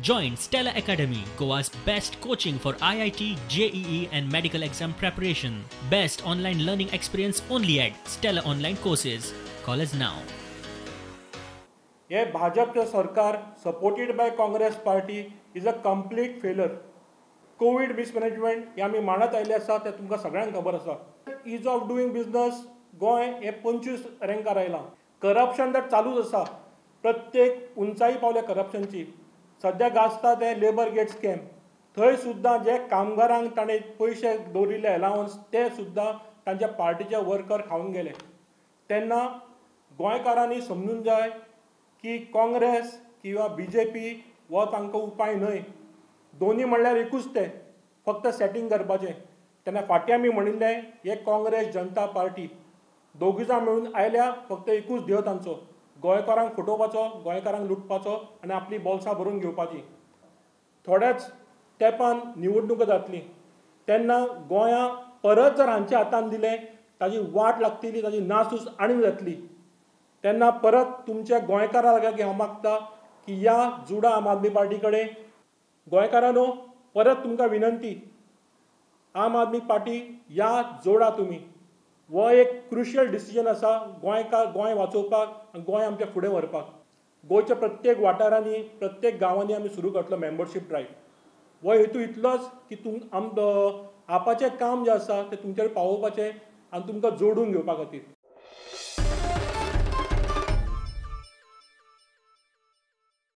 Join Stella Academy, Goa's best coaching for IIT, JEE and medical exam preparation. Best online learning experience only at Stella Online Courses. Call us now. हे भाजपचे सरकार supported by Congress party is a complete फेलर. Covid mismanagement हे आमी मानत आयिल्ले आसा ते तुमकां सगळ्यांक खबर आसा. Is of doing business Goa हे 25 रँकार आयलां. करप्शन तर चालूच आसा, प्रत्येक उंचाई पावल्या करप्शनची. सध्या गाजता ते लेबर गेट स्कॅम, थंय सुद्दां जे कामगारांक ताणें पयशे दवरिल्ले अलावन्स ते सुद्दां तांच्या पार्टीचे वर्कर खावन गेले. तेन्ना गोंयकारांनी समजून जाय की काँग्रेस किंवा BJP हो तांकां उपाय न्हय. दोनी म्हणल्यार एकूच ते, फक्त सेटींग करपाचें. तेन्ना फाटीं आमी म्हणिल्लें हे काँग्रेस जनता पार्टी दोगूय जाण मेळून आयल्या फक्त एकूच ध्येय तांचो, गोंयकारांक फटोवपाचो, गोंयकारांक लुटपाचो आनी आपली बोल्सां भरून घेवपाची. थोड्याच तेंपान निवडणुको जातली तेन्ना गोंया परत जर हांच्या हातान दिलें ताजी वाट लागतली, ताजी नासूस आनीक जातली. तेन्ना परत तुमच्या गोंयकारां लागीं हांव मागता की या जुडा आम आदमी पार्टी कडेन. गोंयकारांनो, परत तुमकां विनंती, आम आदमी पार्टी या जोडा तुमी. हो एक क्रुशियल डिसिजन आसा गोंय वाचोवपाक आनी गोंय आमच्या फुडें व्हरपाक. गोंयच्या प्रत्येक वाठारांनी, प्रत्येक गांवांनी आमी सुरू करतलो मेंबरशीप ड्रायव्ह. हो हेतू इतलोच की आपाचें काम जें आसा तें तुमचेर पावोवपाचें आनी तुमकां जोडून घेवपा खातीर.